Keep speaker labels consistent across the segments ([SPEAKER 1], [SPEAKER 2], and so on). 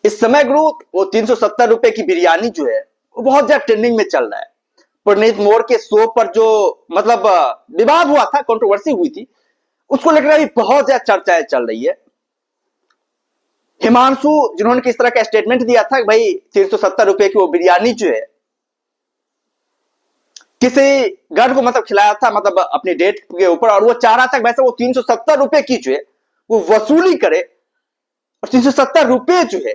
[SPEAKER 1] इस समय गुरु वो 370 रुपए की बिरयानी जो है वो बहुत ज्यादा ट्रेंडिंग में चल रहा है। पुनीत मोर के शो पर जो मतलब विवाद हुआ था, कंट्रोवर्सी हुई थी, उसको लेकर अभी बहुत ज्यादा चर्चाएं चल रही है। हिमांशु जिन्होंने किस तरह का स्टेटमेंट दिया था कि भाई 370 रुपए की वो बिरयानी जो है किसी गर्ल को मतलब खिलाया था, मतलब अपनी डेट के ऊपर, और वो चाह रहा था वैसे वो 370 रुपए की जो है वो वसूली करे और 370 रुपए जो है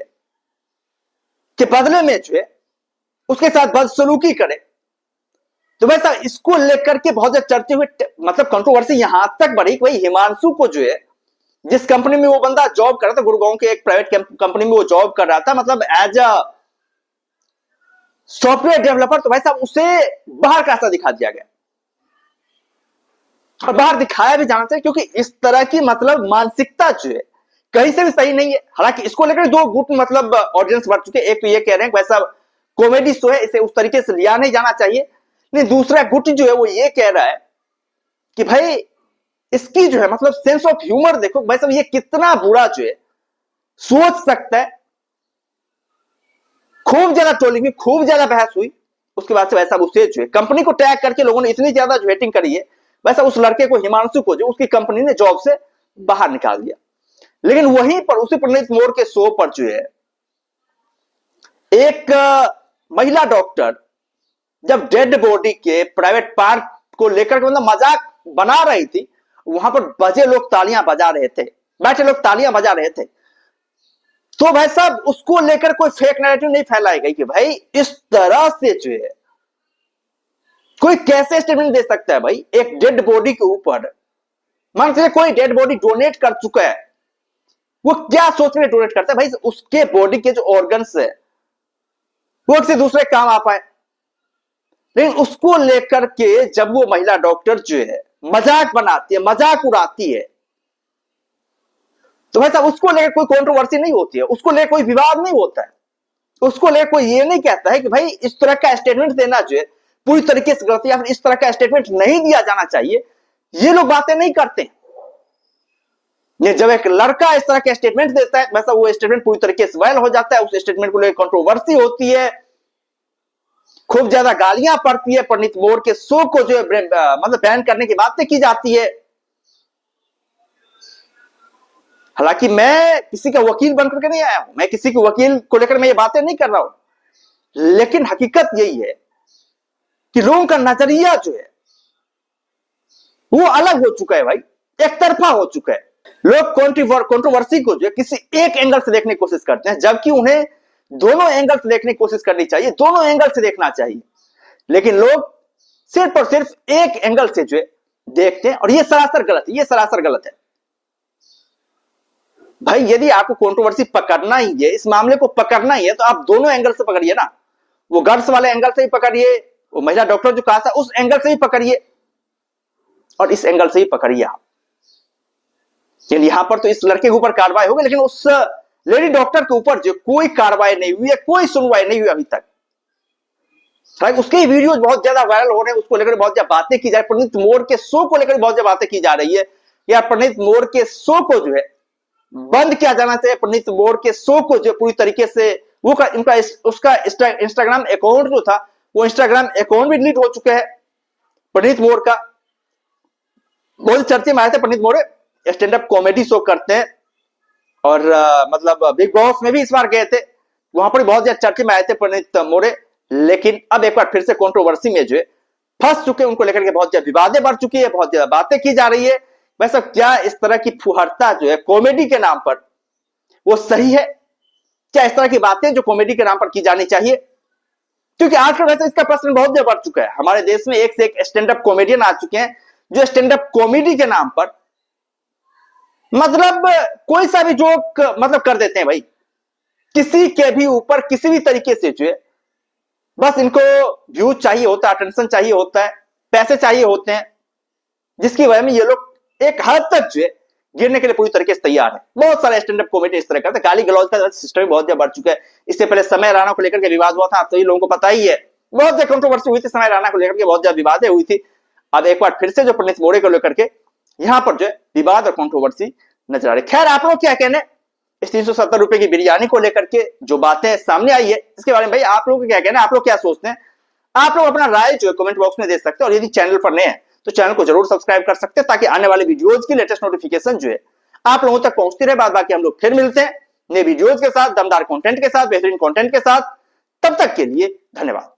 [SPEAKER 1] के बदले में जो है उसके साथ बदसलूकी करे। तो वैसा इसको लेकर के बहुत ज्यादा चर्चे हुए, मतलब कंट्रोवर्सी यहां तक बढ़ी कि भाई हिमांशु को जो है, जिस कंपनी में वो बंदा जॉब कर रहा था, गुड़गांव के एक प्राइवेट कंपनी में वो जॉब कर रहा था, मतलब एज अ सॉफ्टवेयर डेवलपर, तो वैसा उसे बाहर का रास्ता दिखा दिया गया और बाहर दिखाया भी जाना चाहिए, क्योंकि इस तरह की मतलब मानसिकता जो है कहीं से भी सही नहीं है। हालांकि इसको लेकर दो गुट मतलब ऑडियंस बढ़ चुके हैं। एक तो ये कह रहे हैं वैसा कॉमेडी शो है, इसे उस तरीके से लिया नहीं जाना चाहिए, नहीं दूसरा गुट जो है वो ये कह रहा है कि भाई इसकी जो है मतलब सेंस ऑफ ह्यूमर देखो भाई साहब, ये कितना बुरा जो है सोच सकता है। खूब ज्यादा ट्रोलिंग हुई, खूब ज्यादा बहस हुई, उसके बाद से वैसा उसे जो है कंपनी को टैग करके लोगों ने इतनी ज्यादा वेटिंग करी है, वैसा उस लड़के को, हिमांशु को, जो उसकी कंपनी ने जॉब से बाहर निकाल दिया। लेकिन वहीं पर उसी पुनीत मोर के शो पर जो है एक महिला डॉक्टर जब डेड बॉडी के प्राइवेट पार्ट को लेकर के मतलब मजाक बना रही थी, वहां पर बजे लोग तालियां बजा रहे थे, बैठे लोग तालियां बजा रहे थे। तो भाई साहब उसको लेकर कोई फेक नैरेटिव नहीं फैलाई गई कि भाई इस तरह से जो है कोई कैसे स्टेटमेंट दे सकता है भाई एक डेड बॉडी के ऊपर। मान लीजिए कोई डेड बॉडी डोनेट कर चुका है, वो क्या सोच के डोनेट करता है भाई उसके बॉडी के जो ऑर्गन्स है वो किसी दूसरे काम आ पाए। लेकिन उसको लेकर के जब वो महिला डॉक्टर जो है मजाक बनाती है, मजाक उड़ाती है, तो भाई साहब उसको लेकर कोई कंट्रोवर्सी नहीं होती है, उसको लेकर कोई विवाद नहीं होता है, उसको लेकर कोई ये नहीं कहता है कि भाई इस तरह का स्टेटमेंट देना जो है पूरी तरीके से गलत, या फिर इस तरह का स्टेटमेंट नहीं दिया जाना चाहिए। ये लोग बातें नहीं करते। ये जब एक लड़का इस तरह का स्टेटमेंट देता है, वैसा वो स्टेटमेंट पूरी तरीके से वायरल हो जाता है, उस स्टेटमेंट को लेकर कंट्रोवर्सी होती है, खूब ज्यादा गालियां पड़ती है, पुनीत मोर के शो को जो है मतलब बैन करने की बातें की जाती है। हालांकि मैं किसी का वकील बनकर के नहीं आया हूं, मैं किसी के वकील को लेकर मैं ये बातें नहीं कर रहा हूं, लेकिन हकीकत यही है कि लोगों का नजरिया जो है वो अलग हो चुका है भाई, एक तरफा हो चुका है। लोग कंट्रोवर्सी को जो है किसी एक एंगल से देखने की कोशिश करते हैं, जबकि उन्हें दोनों एंगल से देखने की कोशिश करनी चाहिए, दोनों एंगल से देखना चाहिए। लेकिन लोग सिर्फ और सिर्फ एक एंगल से जो है देखते हैं, और ये सरासर गलत है, ये सरासर गलत है भाई। यदि आपको कंट्रोवर्सी पकड़ना ही है, इस मामले को पकड़ना ही है, तो आप दोनों एंगल से पकड़िए ना। वो गर्ल्स वाले एंगल से ही पकड़िए, वो महिला डॉक्टर जो कहा था उस एंगल से ही पकड़िए, और इस एंगल से ही पकड़िए आप। यहां पर तो इस लड़के के ऊपर कार्रवाई होगी, लेकिन उस लेडी डॉक्टर के ऊपर जो कोई कार्रवाई नहीं हुई है, कोई सुनवाई नहीं हुई अभी तक। भाई उसके वीडियोज बहुत ज्यादा वायरल हो रहे हैं, उसको लेकर बहुत ज्यादा बातें की जा रही है, पुनीत मोर के शो को लेकर बहुत ज्यादा बातें की जा रही है, या पुनीत मोर के शो को जो है बंद किया जाना चाहिए। पुनीत मोर के शो को जो पूरी तरीके से वो इनका उसका इंस्टाग्राम अकाउंट जो था, वो इंस्टाग्राम अकाउंट भी डिलीट हो चुके हैं पुनीत मोर का। बहुत चर्चे में आए थे, पुनीत मोर स्टैंड अप कॉमेडी शो करते हैं, और मतलब बिग बॉस में भी इस बार गए थे, वहां पर बहुत ज्यादा चर्चे में आए थे पुनीत मोरे। लेकिन अब एक बार फिर से कंट्रोवर्सी में जो है फंस चुके, उनको लेकर के बहुत ज्यादा विवादें बढ़ चुकी है, बहुत ज्यादा बातें की जा रही है। वैसे क्या इस तरह की फुहरता जो है कॉमेडी के नाम पर वो सही है? क्या इस तरह की बातें जो कॉमेडी के नाम पर की जानी चाहिए? क्योंकि आजकल वैसे इसका प्रश्न बहुत ज्यादा बढ़ चुका है। हमारे देश में एक से एक स्टैंड अप कॉमेडियन आ चुके हैं जो स्टैंड अप कॉमेडी के नाम पर मतलब कोई सा भी जोक मतलब कर देते हैं भाई, किसी के भी ऊपर किसी भी तरीके से जो है, बस इनको व्यूज चाहिए होता है, अटेंशन चाहिए होता है, पैसे चाहिए होते हैं, जिसकी वजह में ये लोग एक हद तक जो है गिरने के लिए पूरी तरीके से तैयार है। बहुत सारे स्टैंड अप कॉमेडी इस तरह करते हैं। गाली गलौज का सिस्टम बहुत ज्यादा बढ़ चुका है। इससे पहले समय राणा को लेकर के विवाद हुआ था, आप सभी लोगों को पता ही है, बहुत ज्यादा कंट्रोवर्सी हुई थी, समय राणा को लेकर के बहुत ज्यादा विवादें हुई थी। अब एक बार फिर से जो पुनीत मोरे को लेकर के यहां पर जो है विवाद और कंट्रोवर्सी नजर आ रही। खैर आप लोग क्या कहने, इस 370 रुपए की बिरयानी को लेकर के जो बातें सामने आई है, इसके बारे में भाई आप लोगों को क्या कहना है, आप लोग क्या सोचते हैं? आप लोग अपना राय जो है कमेंट बॉक्स में दे सकते हैं। और यदि चैनल पर नए हैं तो चैनल को जरूर सब्सक्राइब कर सकते हैं, ताकि आने वाले वीडियोज की लेटेस्ट नोटिफिकेशन जो है आप लोगों तक पहुंचती रहे। बाद बाकी हम लोग फिर मिलते हैं नए वीडियोज के साथ, दमदार कंटेंट के साथ, बेहतरीन कंटेंट के साथ। तब तक के लिए धन्यवाद।